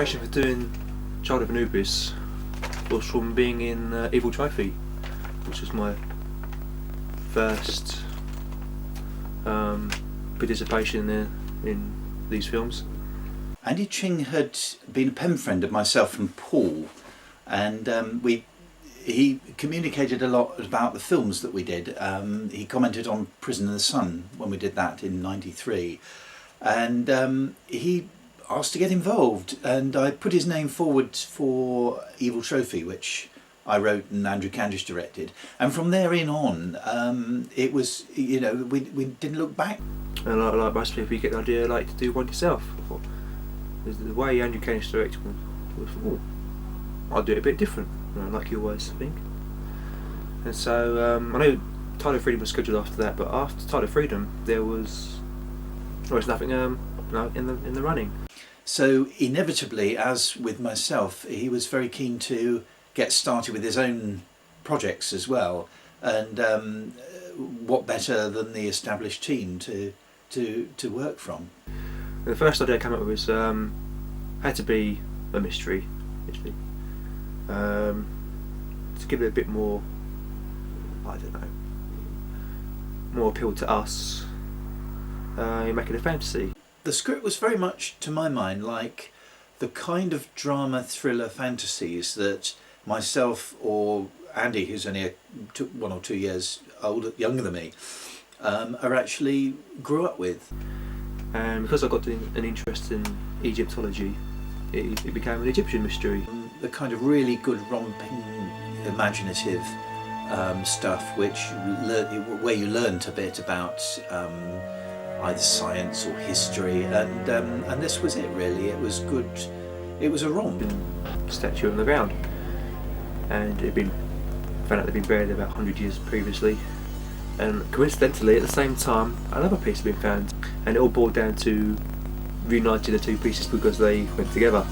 inspiration for doing Child of Anubis was from being in Evil Trophy, which was my first participation in these films. Andy Ching had been a pen friend of myself and Paul, and he communicated a lot about the films that we did. He commented on Prison in the Sun when we did that in '93, and he asked to get involved, and I put his name forward for Evil Trophy, which I wrote and Andrew Candish directed, and from there in on it was, we didn't look back. And like most people, you get the idea like to do one yourself. The way Andrew Candish directed was, I'll do it a bit different, like you always think. And so I know Child of Freedom was scheduled after that, but after Child of Freedom there was nothing in the running. So inevitably, as with myself, he was very keen to get started with his own projects as well, and what better than the established team to work from. The first idea I came up with was had to be a mystery, actually, to give it a bit more, more appeal to us. You make it a fantasy. The script was very much, to my mind, like the kind of drama thriller fantasies that myself or Andy, who's only 1 or 2 years younger than me, actually grew up with. And because I got an interest in Egyptology, it became an Egyptian mystery. The kind of really good romping, imaginative stuff, where you learnt a bit about either science or history, and this was it really. It was good. It was a romp. Statue on the ground, and found out they'd been buried about 100 years previously. And coincidentally, at the same time, another piece had been found, and it all boiled down to reuniting the two pieces because they went together.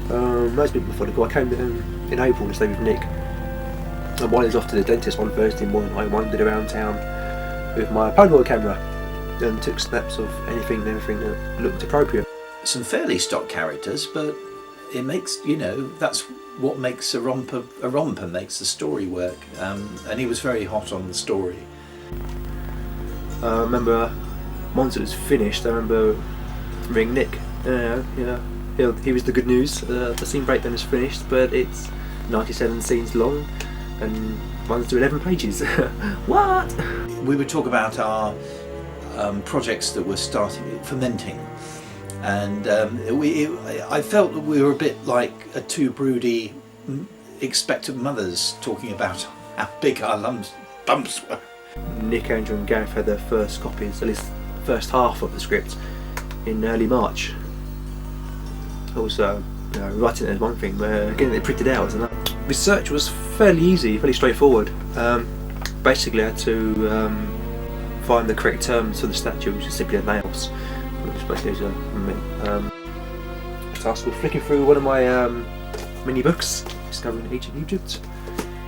That's been methodical. I came in April to stay with Nick, and one is off to the dentist one Thursday morning. I wandered around town with my Polaroid camera and took snaps of anything and everything that looked appropriate. Some fairly stock characters, but it makes, that's what makes a romp and makes the story work. And he was very hot on the story. I remember once it was finished, I remember ringing Nick. He was the good news. The scene breakdown is finished, but it's 97 scenes long and runs to 11 pages. What? We would talk about our projects that were fermenting, and I felt that we were a bit like two broody, expectant mothers talking about how big our bumps were. Nick, Andrew and Gareth had their first copies, at least the first half of the script, in early March. Also, writing it is one thing, but getting it printed out was another. Research was fairly easy, fairly straightforward. Basically I had to find the correct terms for the statue, which is simply nails, which basically is a task of flicking through one of my mini books, Discovering Ancient Egypt,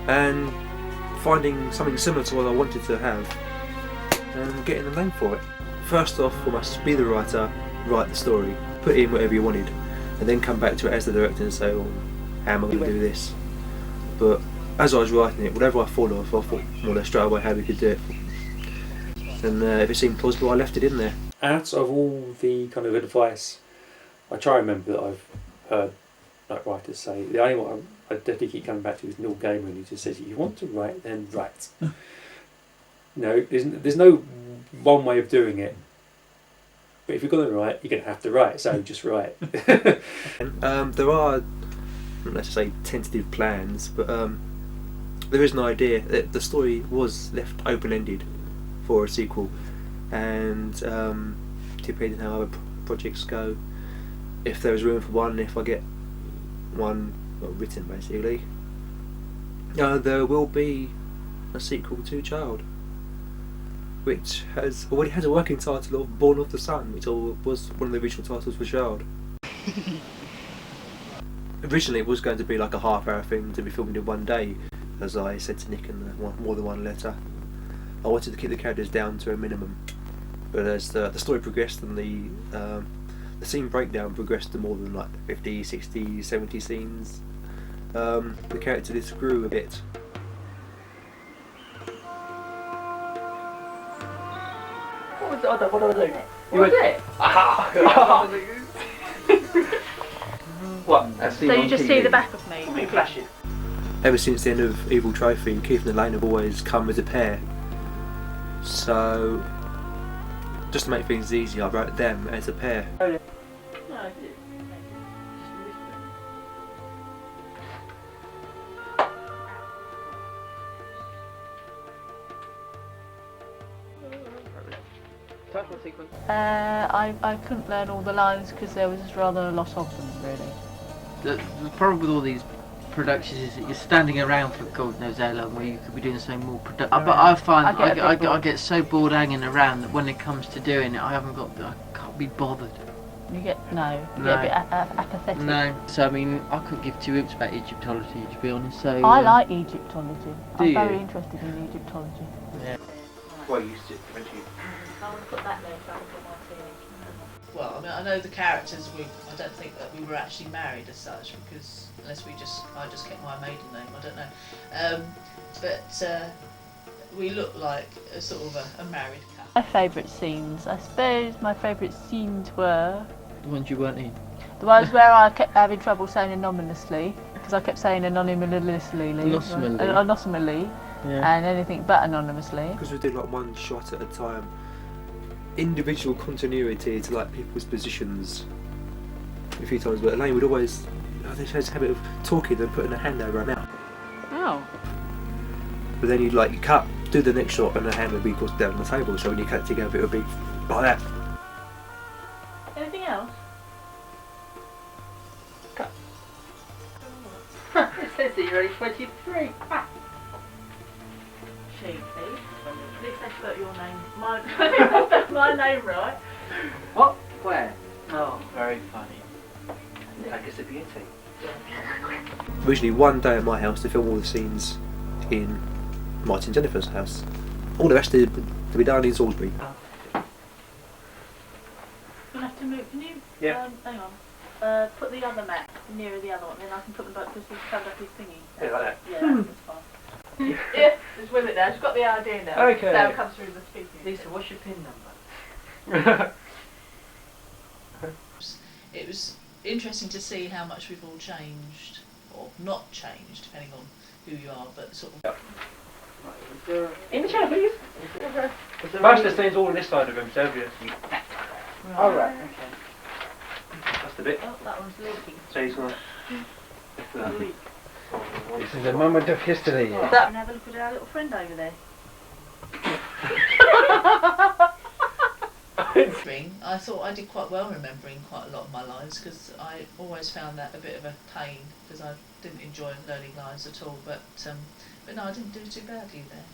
and finding something similar to what I wanted to have and getting the name for it. First off, I must be the writer, write the story, put in whatever you wanted, and then come back to it as the director and say, well, how am I going to do this? But as I was writing it, whatever I thought of, I thought more or less straight away how we could do it. And if it seemed plausible, I left it in there. Out of all the kind of advice I try and remember that I've heard like writers say, the only one I definitely keep coming back to is Neil Gaiman, who just says, if you want to write, then write. There's no one way of doing it. But if you're going to write, you're going to have to write, so just write. There are, let's say, tentative plans, but there is an idea that the story was left open-ended for a sequel, and depending on how other projects go, if there is room for one, if I get one written basically, there will be a sequel to Child, which already has a working title of Born of the Sun, which was one of the original titles for Child. Originally it was going to be like a half-hour thing to be filmed in one day, as I said to Nick in more than one letter. I wanted to keep the characters down to a minimum, but as the story progressed and the the scene breakdown progressed to more than like 50, 60, 70 scenes. The character just grew a bit. What do I do? You went, it? Aha! What? That's So you just see the back of me? Big flashes. Ever since the end of Evil Trophy, Keith and Elaine have always come as a pair. So, just to make things easier, I wrote them as a pair. No, I did. Title sequence. I couldn't learn all the lines because there was rather a lot of them, really. The problem with all these productions is that you're standing around for God knows how long, where you could be doing something more productive. But I find I get so bored hanging around that when it comes to doing it, I can't be bothered. You get you get a bit apathetic. No. So I mean, I couldn't give two hoops about Egyptology, to be honest. So I like Egyptology. I'm you? very interested in Egyptology. Yeah. Well, you used it, weren't you? I want to put that there so I can put my tea. Well, I mean, I know the characters. I don't think that we were actually married as such, because I just kept my maiden name. I don't know, but we look like a sort of a married couple. My favourite scenes, I suppose my favourite scenes were The ones you weren't in. the ones where I kept having trouble saying anonymously, because I kept saying anonymously, Yeah. and anything but anonymously. Because we did like one shot at a time. Individual continuity to like people's positions a few times, but Elaine would always they had a habit of talking and putting a hand over her mouth. Oh. But then you cut, do the next shot, and her hand would be of course down on the table. So when you cut it together, it would be like that. Anything else? It says that you're only 23. Cheeky. At least they spelled your name. My name right. What? Where? Oh, very funny. Like it's a beauty. Originally, one day at my house to film all the scenes in Martin and Jennifer's house. All the rest to be done in Salisbury. You'll have to move. Can you? Yeah. Hang on. Put the other mat nearer the other one, then I can put them back because he's covered up his thingy. Yeah, like that. Yeah, that's fine. Yeah, just with it now. She's got the idea now. Okay. Now it comes through the speaking. Lisa, what's your PIN number? It was interesting to see how much we've all changed, or not changed, depending on who you are, but sort of. In the chair, please. Most of the scenes all on this side of him, so obvious. Oh, right, okay. That's the bit. Oh, that one's leaking. So he's gonna. Leak. This is a moment of history. And have a look at our little friend over there. I thought I did quite well remembering quite a lot of my lines, because I always found that a bit of a pain, because I didn't enjoy learning lines at all. But no, I didn't do too badly there.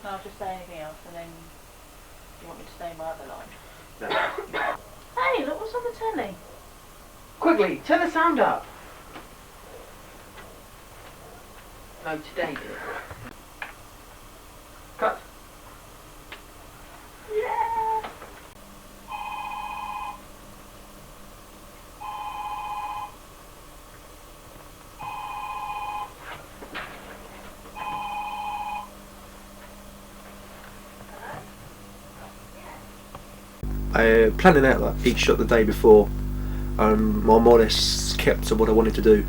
Can I just say anything else, and then you want me to say my other line? No. Hey, look what's on the telly. Quickly, turn the sound up. No, today, dear. Cut. Yeah. I planning out like each shot the day before. I'm more or less kept to what I wanted to do.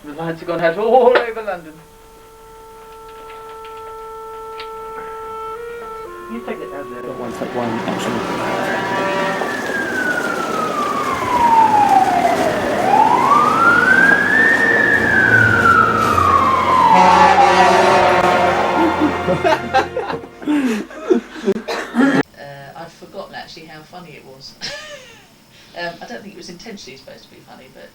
The lines have gone out all over London. You take it down there. One take one action. I'd forgotten actually how funny it was. I don't think it was intentionally supposed to be funny, but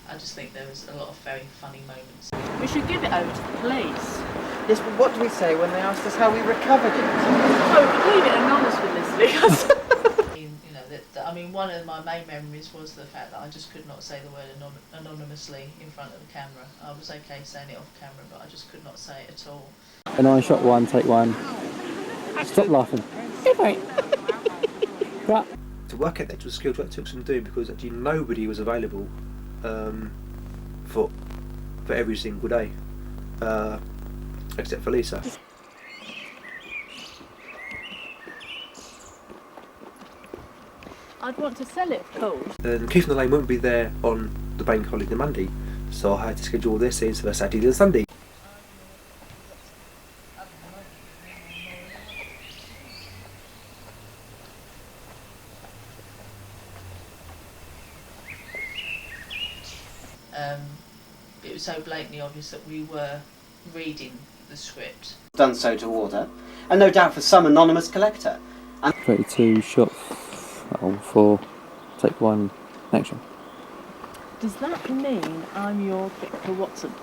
I just think there was a lot of very funny moments. We should give it over to the police. Yes, but what do we say when they ask us how we recovered it? Oh, we could leave it anonymous with this because I mean, one of my main memories was the fact that I just could not say the word anonymously in front of the camera. I was okay saying it off camera, but I just could not say it at all. And I shot one, take one. Stop laughing. Go for it. Cut. work out the actual skills what it took some doing, because actually nobody was available for every single day, except for Lisa. I'd want to sell it, of course. And Keith and Elaine wouldn't be there on the bank holiday Monday, so I had to schedule all their scenes for Saturday and Sunday. It was so blatantly obvious that we were reading the script. Done so to order, and no doubt for some anonymous collector. 32 shot for take 1 action. Does that mean I'm your Victor Watson?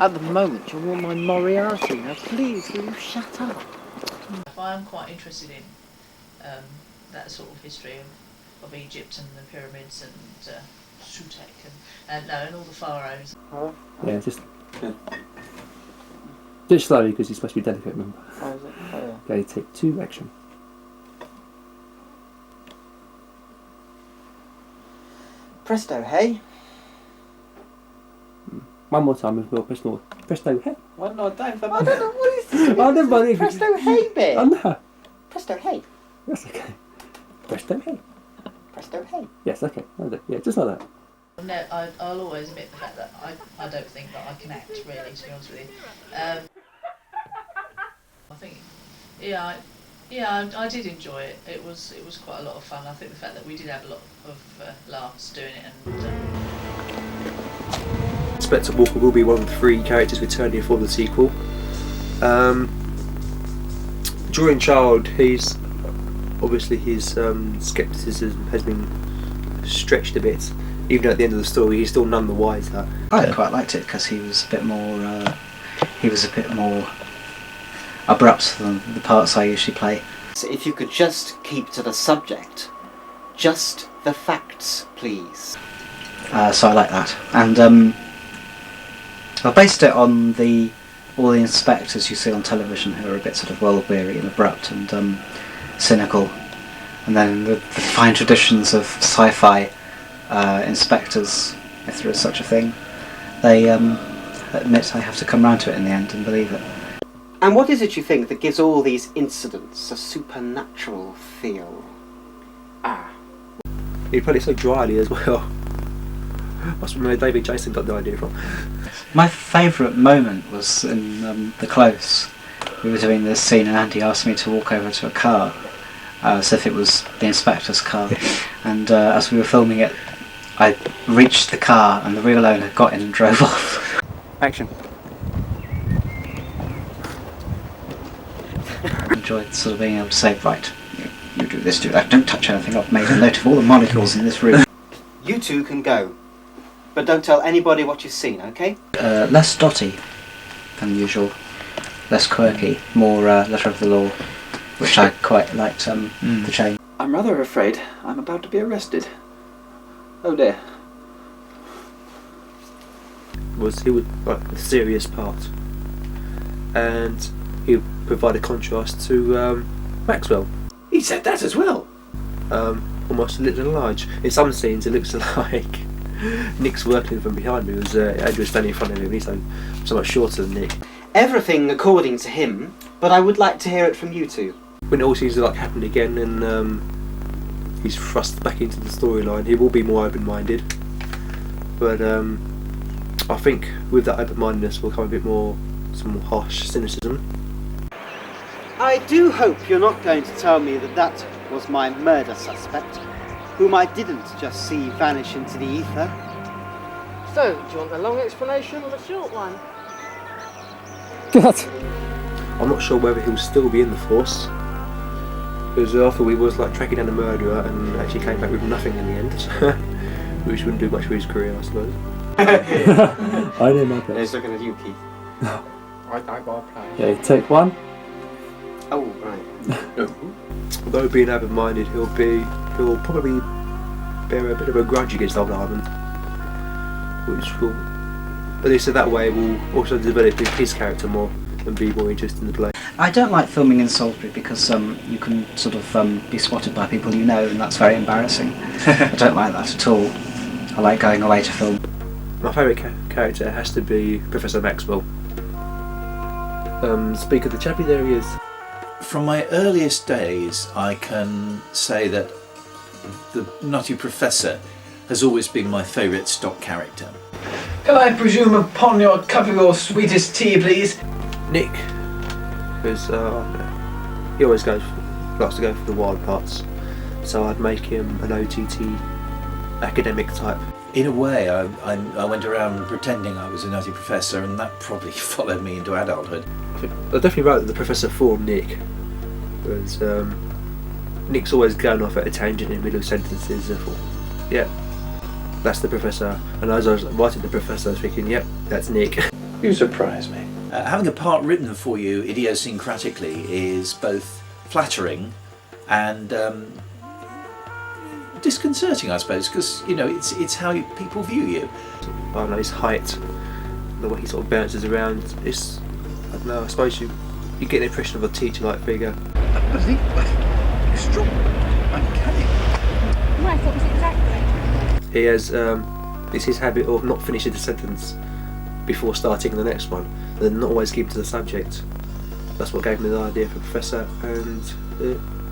At the moment, you're my Moriarty. Now, please, will you shut up? I am quite interested in that sort of history of Egypt and the pyramids and Sutek and all the pharaohs. Yeah, just slowly, because he's supposed to be delicate, remember? Oh, is it? Oh, yeah. Okay, take 2 action. Presto, hey? One more time, we'll press north. Presto, hey. Well, no, I don't know what is this. Oh, never mind. Presto, hey, bit. Oh, no. Presto, hey. That's okay. Presto, hey. Presto, hey. Yes, okay. Yeah, just like that. No, I'll always admit the fact that I don't think that I can act, really, to be honest with you. I think, I did enjoy it. It was quite a lot of fun. I think the fact that we did have a lot of laughs doing it, and Inspector Walker will be one of the 3 characters returning for the sequel. During Child, he's obviously his scepticism has been stretched a bit. Even at the end of the story, he's still none the wiser. I quite liked it because he was a bit more abrupt than the parts I usually play. So if you could just keep to the subject, just the facts, please. So I like that, and I based it on all the inspectors you see on television who are a bit sort of world weary and abrupt and cynical, and then the fine traditions of sci-fi inspectors, if there is such a thing. They admit they have to come round to it in the end and believe it. And what is it you think that gives all these incidents a supernatural feel? He played it so dryly as well. That's where David Jason got the idea from. My favourite moment was in The Close. We were doing this scene and Andy asked me to walk over to a car, as if it was the inspector's car, and as we were filming it, I reached the car and the real owner got in and drove off. Action. I enjoyed sort of being able to say, right, you do this, do that, don't touch anything, I've made a note of all the molecules in this room. You two can go, but don't tell anybody what you've seen, okay? Less dotty than usual, less quirky, more letter of the law, which I quite liked the change. I'm rather afraid I'm about to be arrested. Oh dear. He was like the serious part, and he would provide a contrast to Maxwell. He said that as well. Almost a little large. In some scenes, it looks like Nick's working from behind me. It was Andrew standing in front of him. He's so much shorter than Nick. Everything according to him, but I would like to hear it from you two. When it all seems to happen again, and he's thrust back into the storyline, he will be more open-minded. But I think with that open-mindedness will come some more harsh cynicism. I do hope you're not going to tell me that was my murder suspect, whom I didn't just see vanish into the ether. So, do you want the long explanation or the short one? God. I'm not sure whether he'll still be in the force, because after we was tracking down the murderer and actually came back with nothing in the end, which wouldn't do much for his career, I suppose. I did my best. He's looking at you, Keith. I got a plan. Okay, take 1. Oh, right. Although being open-minded, he'll probably bear a bit of a grudge against Old Ireland, which will, at least in that way, will also develop his character more. and be more interested in the play. I don't like filming in Salisbury because you can sort of be spotted by people you know, and that's very embarrassing. I don't like that at all. I like going away to film. My favourite character has to be Professor Maxwell. Speak of the chappie, there he is. From my earliest days, I can say that the Nutty Professor has always been my favourite stock character. Can I presume upon your cup of your sweetest tea, please? Nick, because he always likes to go for the wild parts, so I'd make him an OTT academic type. In a way, I went around pretending I was a Nutty Professor, and that probably followed me into adulthood. I definitely wrote the Professor for Nick, because Nick's always going off at a tangent in the middle of sentences. I thought, yeah, that's the Professor. And as I was writing the Professor, I was thinking, yep, that's Nick. You surprise me. Having a part written for you idiosyncratically is both flattering and disconcerting, I suppose, because it's how people view you. I don't know, his height, the way he sort of bounces around. I don't know. I suppose you get the impression of a teacher-like figure. Strong. Uncanny. Right, what was it exactly? He has it's his habit of not finishing the sentence before starting the next one, and not always keeping to the subject. That's what gave me the idea for Professor, and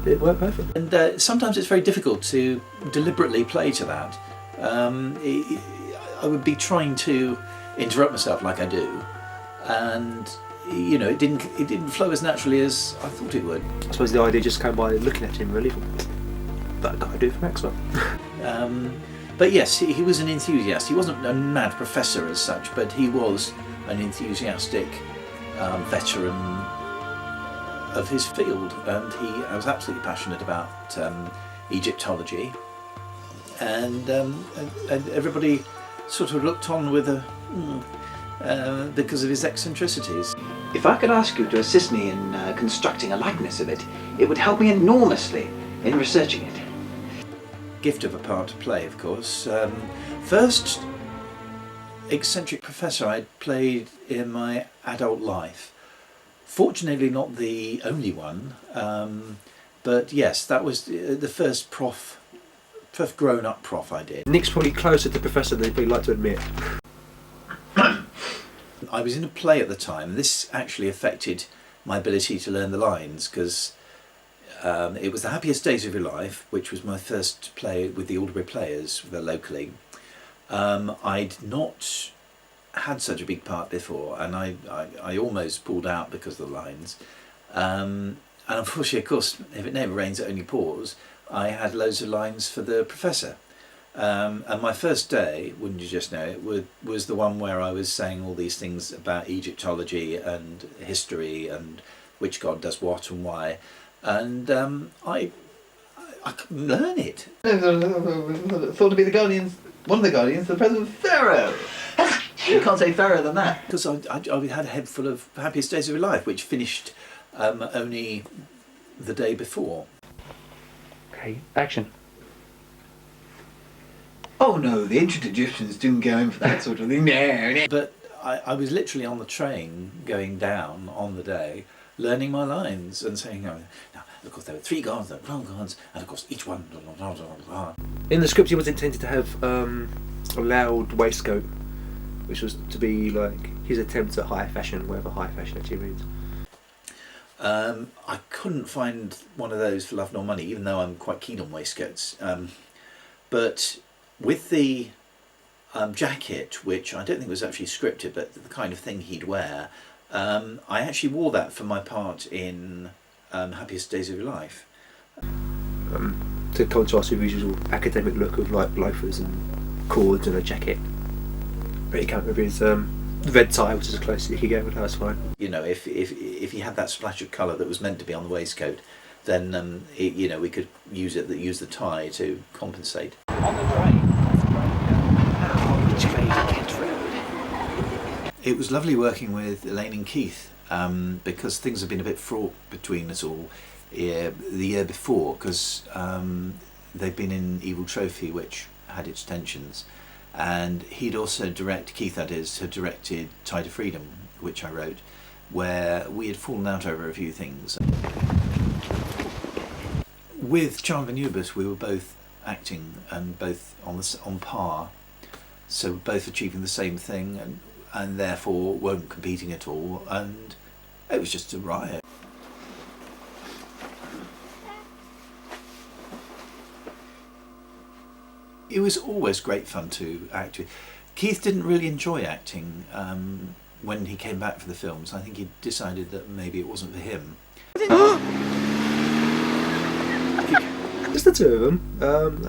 it worked perfect. And sometimes it's very difficult to deliberately play to that. I would be trying to interrupt myself like I do, and it didn't flow as naturally as I thought it would. I suppose the idea just came by looking at him, really. That guy do for Maxwell. But yes, he was an enthusiast. He wasn't a mad professor as such, but he was an enthusiastic veteran of his field, and I was absolutely passionate about Egyptology, and everybody sort of looked on with because of his eccentricities. If I could ask you to assist me in constructing a likeness of it, it would help me enormously in researching it. Gift of a part to play, of course. First eccentric professor I'd played in my adult life. Fortunately not the only one, but yes, that was the first grown-up prof I did. Nick's probably closer to Professor than he'd like to admit. I was in a play at the time. This actually affected my ability to learn the lines, because it was The Happiest Days of Your Life, which was my first play with the Alderbury Players locally. I'd not had such a big part before, and I almost pulled out because of the lines. And unfortunately, of course, if it never rains, it only pours. I had loads of lines for the Professor. And my first day, wouldn't you just know it, was the one where I was saying all these things about Egyptology and history and which god does what and why. And I couldn't learn it. Thought to be one of the guardians, the present Pharaoh. You can't say fairer than that. Because I had a head full of Happiest Days of Your Life, which finished only the day before. Okay, action. Oh no, the ancient Egyptians didn't go in for that sort of thing. No. But I was literally on the train going down on the day, learning my lines and saying, now, of course, there were 3 gods, there were 12 gods, and of course, each one. Blah, blah, blah. In the script, he was intended to have a loud waistcoat, which was to be like his attempt at high fashion, whatever high fashion actually means. I couldn't find one of those for love nor money, even though I'm quite keen on waistcoats. But with the jacket, which I don't think was actually scripted, but the kind of thing he'd wear, I actually wore that for my part in Happiest Days of Your Life. To contrast with his usual academic look of like loafers and cords and a jacket. But he came with his red tie, which is as close as he could get, but that was fine. If he had that splash of colour that was meant to be on the waistcoat, then we could use the tie to compensate. On the train. Which way to Kent Road? It was lovely working with Elaine and Keith, because things have been a bit fraught between us all the year before, because they've been in Evil Trophy, which had its tensions, and he'd also Keith that is, had directed Tide of Freedom, which I wrote, where we had fallen out over a few things. With Child of Anubis, we were both acting and both on par, so both achieving the same thing, and therefore weren't competing at all, and it was just a riot. It was always great fun to act with. Keith didn't really enjoy acting when he came back for the films. I think he decided that maybe it wasn't for him. Just the two of them.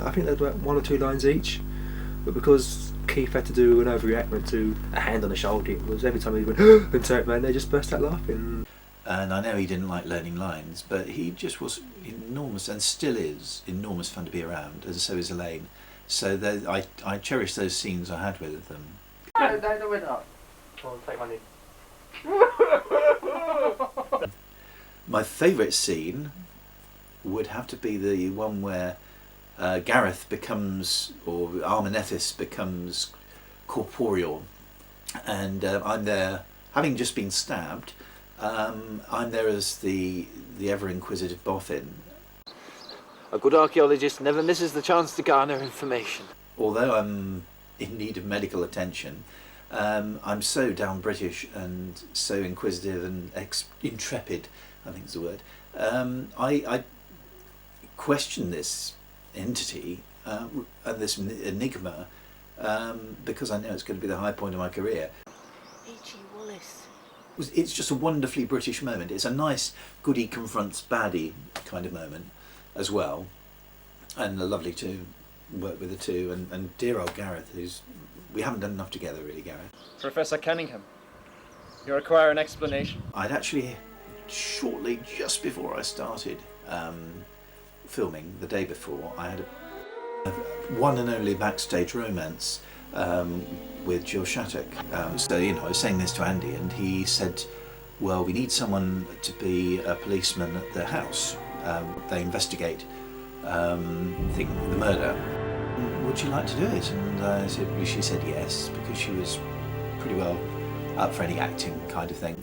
I think they had about 1 or 2 lines each, but because Keith had to do an overreact to a hand on the shoulder, it was every time he went and turned man, they just burst out laughing. And I know he didn't like learning lines, but he just was enormous, and still is enormous fun to be around, and so is Elaine. So I cherish those scenes I had with them. No, we're not. I'll take my knee. My favourite scene would have to be the one where Gareth becomes, or Armenethus becomes corporeal, and I'm there, having just been stabbed. I'm there as the ever-inquisitive boffin. A good archaeologist never misses the chance to garner information. Although I'm in need of medical attention, I'm so down British and so inquisitive and intrepid, I think is the word. I question this entity and this enigma because I know it's going to be the high point of my career. H.E. Wallace. It's just a wonderfully British moment. It's a nice goody confronts baddie kind of moment as well, and lovely to work with the two, and dear old Gareth, we haven't done enough together really, Gareth. Professor Cunningham, you require an explanation. I'd actually, shortly just before I started filming, the day before, I had a one and only backstage romance with Jill Shattuck. So, I was saying this to Andy, and he said, well, we need someone to be a policeman at the house. They investigate the murder. Would you like to do it? And she said yes, because she was pretty well up for any acting kind of thing.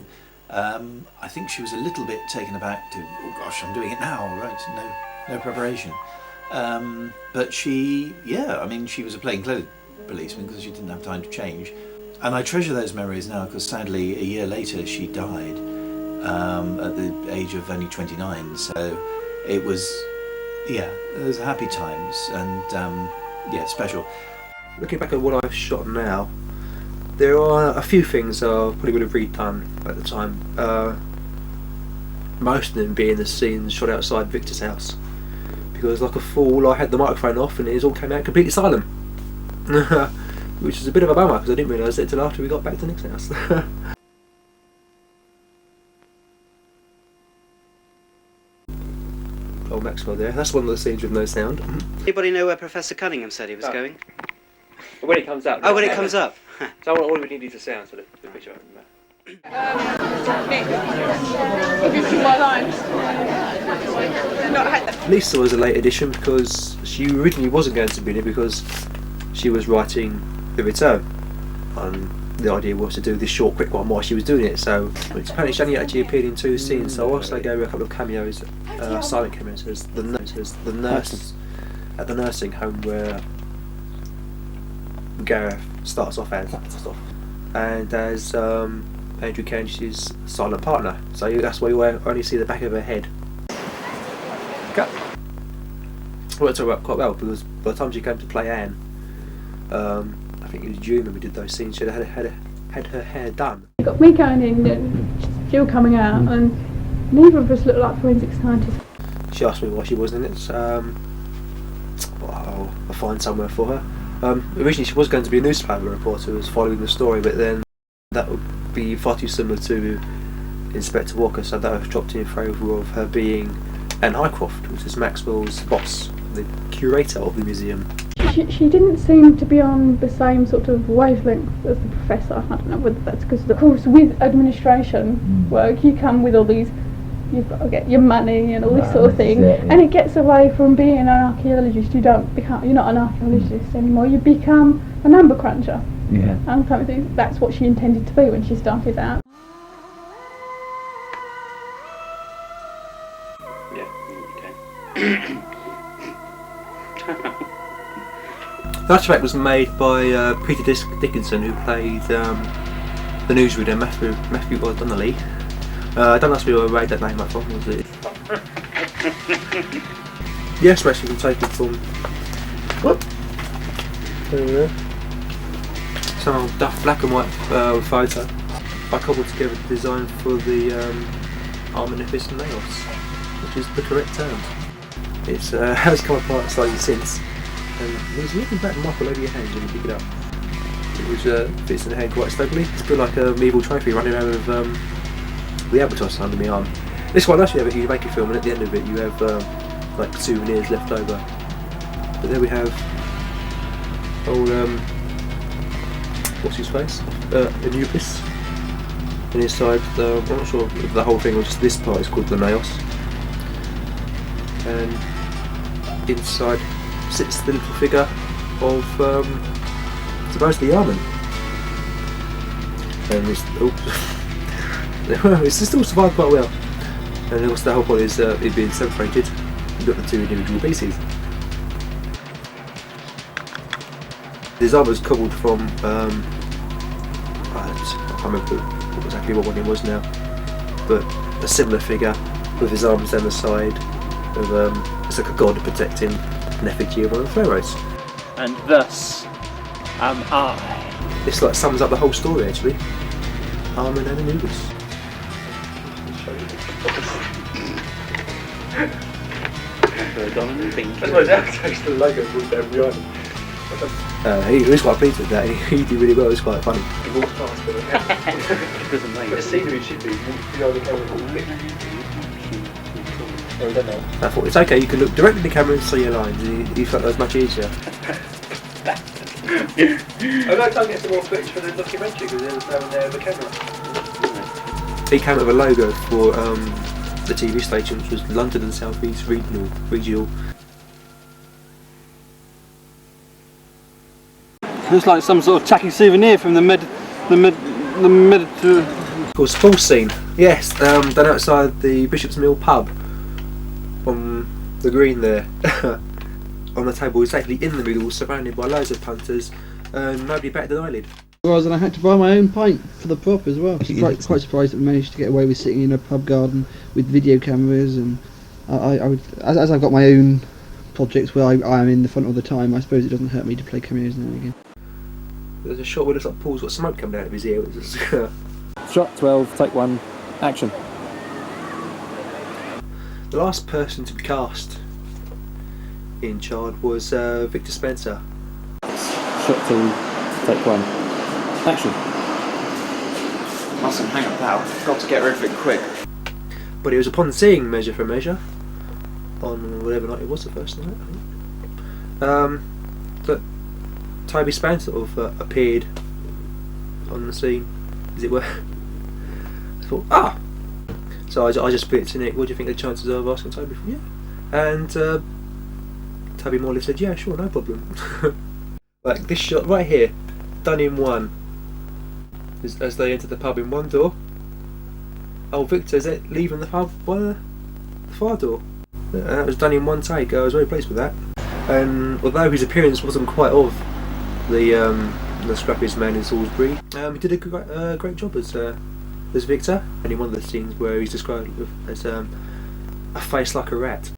I think she was a little bit taken aback to, oh gosh, I'm doing it now, right? No preparation. But she was a plainclothes policeman because she didn't have time to change. And I treasure those memories now because sadly a year later she died at the age of only 29. So it was happy times and special. Looking back at what I've shot now, there are a few things I probably would have redone at the time. Most of them being the scenes shot outside Victor's house, because like a fool I had the microphone off and it all came out completely silent. Which is a bit of a bummer because I didn't realise it until after we got back to Nick's house. Oh, Maxwell there. That's one of the scenes with no sound. Anybody know where Professor Cunningham said he was going? When it comes up. Oh, when it comes up. So all we need is the sound for the picture. Nick, have you seen my lines? Lisa was a late addition because she originally wasn't going to be in it because she was writing The Return, and the idea was to do this short, quick one while she was doing it. So apparently she only actually appeared in 2 scenes. So I also gave her a couple of cameos, silent cameos, as the nurse at the nursing home where Gareth starts off and as Andrew Kench's silent partner. So that's why you only see the back of her head. Cut. Worked out quite well because by the time she came to play Anne, I think it was June when we did those scenes. She had her hair done. You got me going in and Jill coming out, and neither of us looked like forensic scientists. She asked me why she wasn't in it. So, I'll find somewhere for her. Originally she was going to be a newspaper reporter who was following the story, but then that would be far too similar to Inspector Walker, so that was dropped in favour of her being Anne Highcroft, which is Maxwell's boss, the curator of the museum. She didn't seem to be on the same sort of wavelength as the professor. I don't know whether that's because of course with administration work you come with all these, you've got to get your money and all this sort of thing, and it gets away from being an archaeologist. You're not an archaeologist anymore, you become a number cruncher. And that's what she intended to be when she started out. Yeah, you The artifact was made by Peter Dickinson, who played the newsreader Matthew Donnelly. Don't ask me where I read that name up from, was it? The expression was taken from some old duff black and white photo. I cobbled together the design for the Anubis and Naos, which is the correct term. It's has come apart slightly since, and it was looking back Michael over your hands when you pick it up. It was fits in the hand quite stably. It's a bit like a medieval trophy running around with the albatross under my arm. This one actually have a huge making film, and at the end of it you have like souvenirs left over. But there we have old what's his face? Anubis. And inside, I'm not sure if the whole thing or just this part is called the Naos. And inside sits the little figure of supposedly Armin. And it's it's still survived quite well. And of course the whole point is it being separated. You've got the two individual pieces. This armour was cobbled from I can't remember exactly what one it was now, but a similar figure with his arms down the side, with it's like a god protecting an effigy of one of the pharaohs. And thus am I. This like sums up the whole story actually. Armin and Anubis. That's the logo was there behind him. He was quite pleased with that. He did really well. It was quite funny. He walked past it. It doesn't make the scenery should be behind the camera. I don't know. I thought it's okay. You can look directly at the camera and see your lines. He felt that was much easier. I'd like to get some more footage for the documentary because there was no one there with the camera. He came up with a logo for the TV station, which was London and South East Regional. Looks like some sort of tacky souvenir from the Mediterranean. Of course, full scene. Yes, done outside the Bishop's Mill pub on the green there. On the table, exactly in the middle, surrounded by loads of punters, and nobody batted an eyelid. And I had to buy my own pint for the prop as well. I was quite surprised that we managed to get away with sitting in a pub garden with video cameras, and I would, as I've got my own projects where I am in the front all the time, I suppose it doesn't hurt me to play cameos now and again. There's a shot where it looks like Paul's got smoke coming out of his ear. Shot 12, take 1, action. The last person to be cast in Child was Victor Spencer. Shot 2, take 1, action. Mustn't hang about. Got to get rid of it quick. But it was upon seeing Measure for Measure on whatever night it was, the first night, I think, that Toby Spann sort of appeared on the scene, as it were. I thought, so I just put it to Nick, what do you think of the chances of asking Toby for you? And Toby Morley said, yeah, sure, no problem. Like this shot right here, done in one, as they enter the pub in one door. Oh, Victor's leaving the pub by the far door. That was done in one take. I was very pleased with that. And although his appearance wasn't quite of the scrappiest man in Salisbury, he did a great job as Victor. And in one of the scenes where he's described as a face like a rat,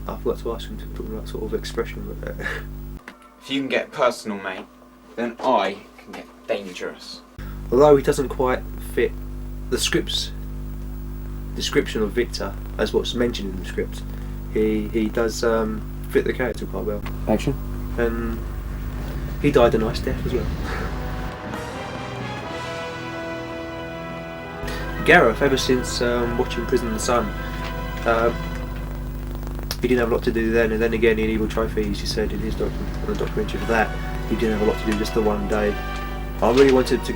I forgot to ask him to put that sort of expression. But, If you can get personal, mate, then I can get dangerous. Although he doesn't quite fit the script's description of Victor as what's mentioned in the script, he does fit the character quite well. Action. And he died a nice death as well. Gareth, ever since watching Prison in the Sun, he didn't have a lot to do then, and then again in Evil Trophies, he said in his documentary for that, he didn't have a lot to do just the one day. I really wanted to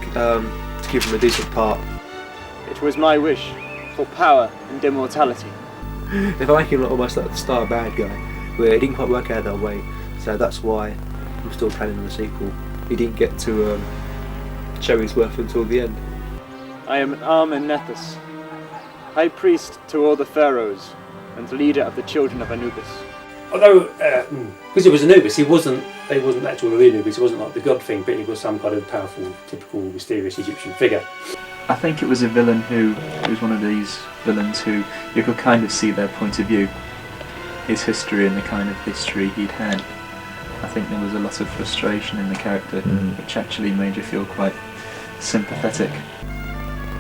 give him a decent part. It was my wish for power and immortality. If I make him almost like the star bad guy, where it didn't quite work out that way, so that's why I'm still planning the sequel. He didn't get to show his worth until the end. I am Amenethus, high priest to all the pharaohs, and leader of the Children of Anubis. Although, because it was Anubis, he wasn't actual Anubis, he wasn't like the god thing, but he was some kind of powerful, typical, mysterious Egyptian figure. I think it was a villain who was one of these villains who you could kind of see their point of view, his history and the kind of history he'd had. I think there was a lot of frustration in the character, which actually made you feel quite sympathetic.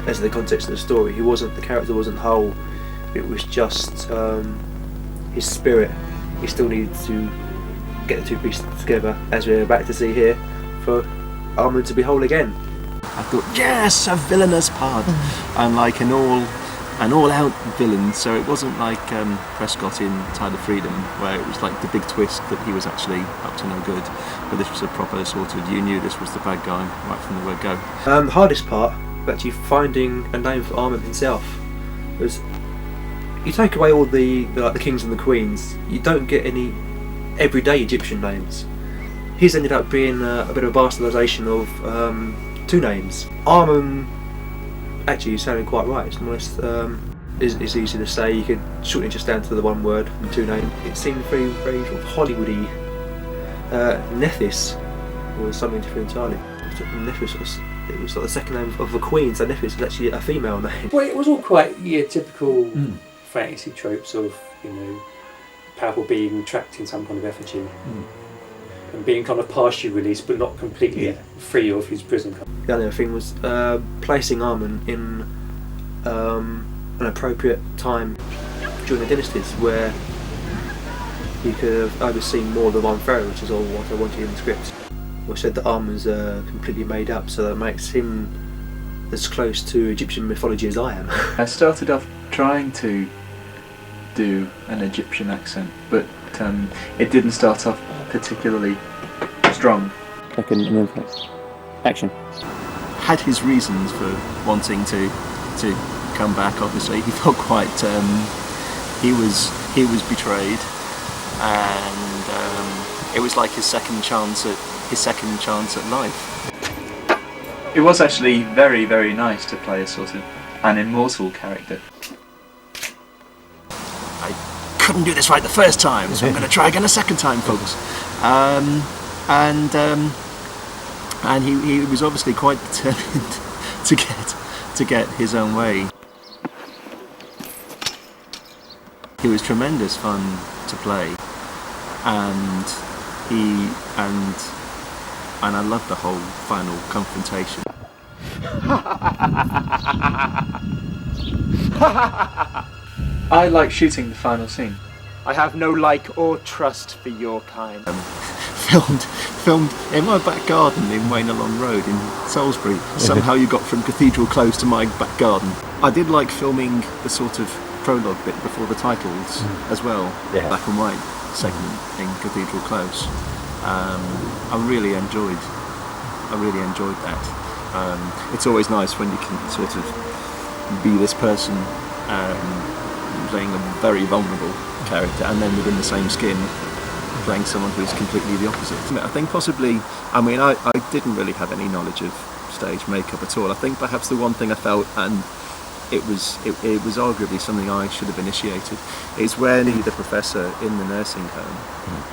As in the context of the story, the character wasn't whole, it was just his spirit. He still needed to get the two pieces together, as we're about to see here, for Armand to be whole again. I thought, yes, a villainous part, and like an all-out villain. So it wasn't like Prescott in Child of Freedom, where it was like the big twist that he was actually up to no good. But this was a proper sort of, you knew this was the bad guy right from the word go. The hardest part was actually finding a name for Armand himself. Was you take away all the kings and the queens, you don't get any everyday Egyptian names. He's ended up being a bit of a bastardisation of two names. Armand, actually, you sounded quite right. It's almost is easy to say. You could shorten it just down to the one word from two names. It seemed very, very sort of Hollywoody. Nephis was something different entirely. Nephis was like the second name of the queen, so Nephis was actually a female name. Well, it was all quite typical fantasy tropes of powerful being trapped in some kind of effigy. And being kind of partially released but not completely free of his prison. The other thing was placing Armand in an appropriate time during the dynasties where he could have overseen more than one pharaoh, which is all what I wanted in the script. I said that Armand's completely made up, so that makes him as close to Egyptian mythology as I am. I started off trying to do an Egyptian accent, but it didn't start off particularly strong. Second and then first. Action. Had his reasons for wanting to come back. Obviously, he felt quite. He was betrayed, and it was like his second chance at life. It was actually very, very nice to play a sort of an immortal character. Couldn't do this right the first time, so I'm going to try again a second time, folks. And he was obviously quite determined to get his own way. He was tremendous fun to play, and I loved the whole final confrontation. I like shooting the final scene. I have no like or trust for your kind. Filmed in my back garden in Waynalong Road in Salisbury. Somehow you got from Cathedral Close to my back garden. I did like filming the sort of prologue bit before the titles as well. Black and white segment in Cathedral Close. I really enjoyed that. It's always nice when you can sort of be this person playing a very vulnerable character, and then within the same skin playing someone who's completely the opposite. I think possibly, I didn't really have any knowledge of stage makeup at all. I think perhaps the one thing I felt, and it was arguably something I should have initiated, is when the professor in the nursing home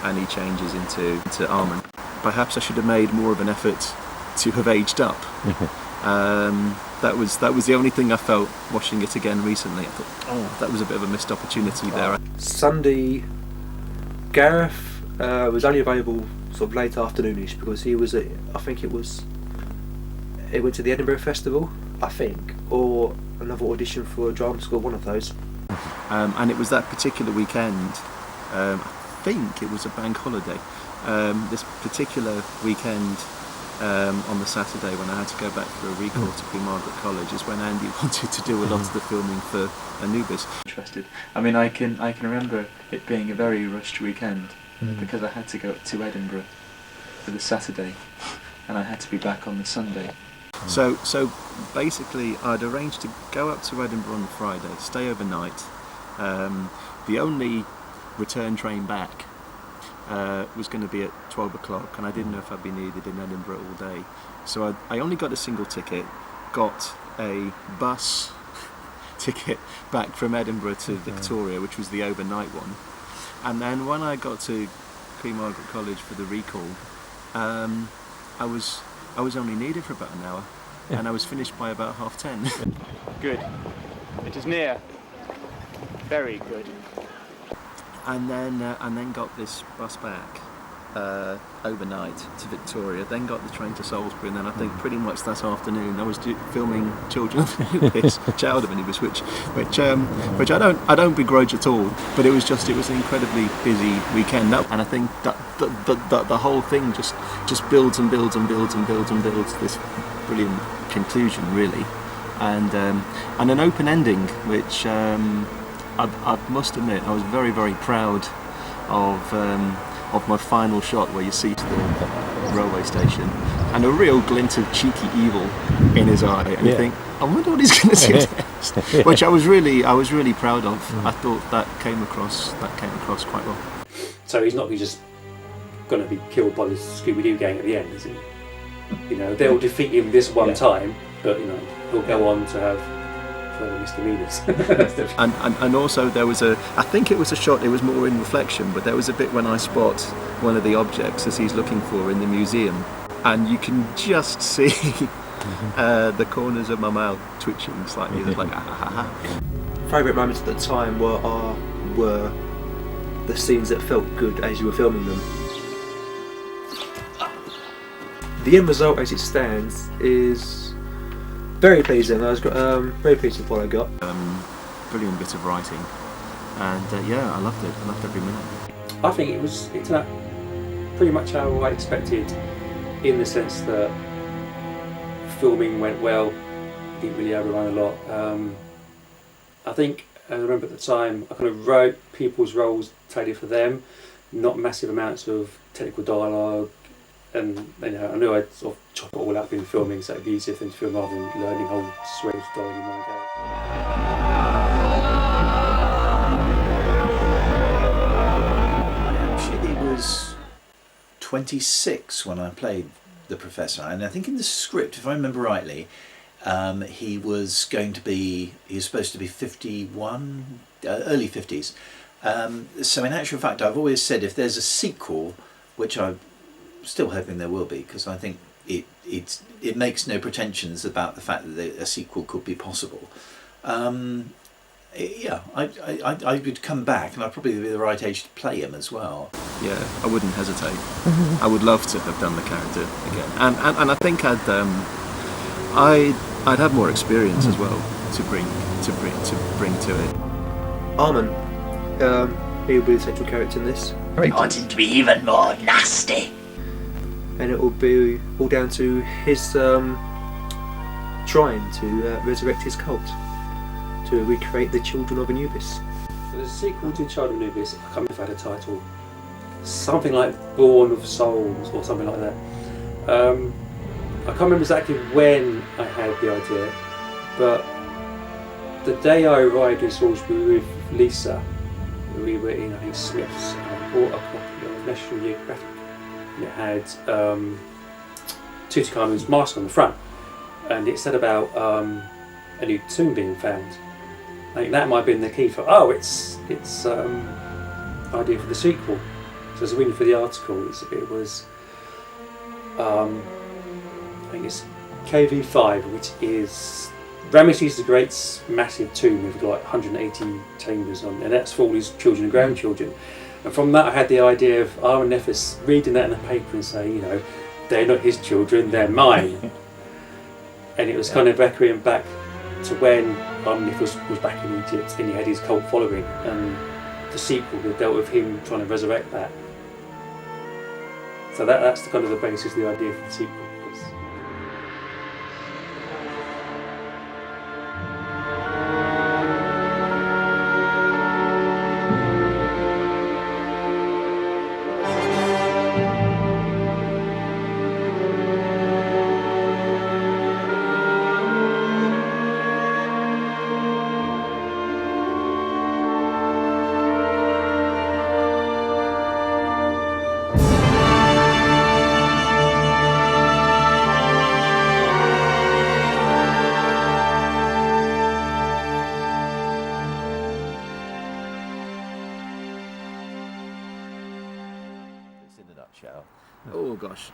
and he changes into Armand. Perhaps I should have made more of an effort to have aged up. That was the only thing I felt watching it again recently. I thought, that was a bit of a missed opportunity there. Sunday, Gareth was only available sort of late afternoonish because he was it went to the Edinburgh Festival, I think, or another audition for a drama school, one of those. And it was that particular weekend, I think it was a bank holiday, this particular weekend, on the Saturday when I had to go back for a recall to Queen Margaret College, is when Andy wanted to do a lot of the filming for Anubis. Interested. I can remember it being a very rushed weekend because I had to go to Edinburgh for the Saturday and I had to be back on the Sunday. So basically I'd arranged to go up to Edinburgh on the Friday, stay overnight. The only return train back was going to be at 12 o'clock, and I didn't know if I'd be needed in Edinburgh all day. So I only got a single ticket, got a bus ticket back from Edinburgh to Victoria, which was the overnight one. And then when I got to Queen Margaret College for the recall, I was only needed for about an hour, and I was finished by about 10:30. Good. It is near. Very good. And then got this bus back overnight to Victoria, then got the train to Salisbury, and then I think pretty much that afternoon I was filming Children of Anubis, Child of Anubis, which I don't begrudge at all, but it was an incredibly busy weekend, and I think that the whole thing just builds and builds and builds and builds and builds this brilliant conclusion, really, and an open ending, which I must admit I was very, very proud of my final shot, where you see to the railway station and a real glint of cheeky evil in his eye, and you think, I wonder what he's going to do next. Which I was really proud of. I thought that came across quite well. So he's not just going to be killed by the Scooby-Doo gang at the end, is he? You know, they'll defeat him this one time, but you know, he'll go on to have further misdemeanors. and also there was I think it was a shot, it was more in reflection, but there was a bit when I spot one of the objects as he's looking for in the museum, and you can just see the corners of my mouth twitching slightly. It's like, Favourite moments at the time were the scenes that felt good as you were filming them. The end result as it stands is very pleasing. I was very pleased with what I got. Brilliant bit of writing, and yeah, I loved it. I loved every minute. I think it turned out pretty much how I expected, in the sense that filming went well, didn't really overrun a lot. I think, I remember at the time, I kind of wrote people's roles tailored for them, not massive amounts of technical dialogue, and you know, I knew I'd sort of chop it all up in filming, so it'd be easier for them to film rather than learning whole Swedish dialogue in one go. I actually was 26 when I played the Professor, and I think in the script, if I remember rightly, he was supposed to be 51, early 50s. So in actual fact, I've always said if there's a sequel, which I'm still hoping there will be, because I think it makes no pretensions about the fact that a sequel could be possible. Yeah, I would come back, and I'd probably be the right age to play him as well. Yeah, I wouldn't hesitate. I would love to have done the character again, and I think I'd have more experience as well to bring to it. Armin, he will be the central character in this. I want him to be even more nasty. And it will be all down to his trying to resurrect his cult, to recreate the Children of Anubis. There's a sequel to Child of Anubis, I can't remember if I had a title, something like Born of Souls or something like that. I can't remember exactly when I had the idea, but the day I arrived in Salisbury with Lisa, we were in, I think, Smith's, and I bought a copy of National Geographic, and it had Tutankhamun's mask on the front, and it said about a new tomb being found. I think that might have been the key for, it's idea for the sequel. So I was reading for the article, it was I think it's KV5, which is Ramesses the Great's massive tomb with like 180 chambers on, and that's for all his children and grandchildren. And from that I had the idea of Aaron Nefis reading that in the paper and saying, you know, they're not his children, they're mine. And it was kind of echoing back to when Aaron Nefis was back in Egypt and he had his cult following, and the sequel that dealt with him trying to resurrect that. So that's the kind of the basis of the idea for the sequel. in a nutshell? Oh gosh,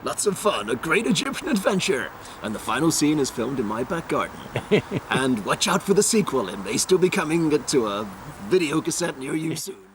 lots of fun, a great Egyptian adventure, and the final scene is filmed in my back garden. And watch out for the sequel, it may still be coming to a video cassette near you soon.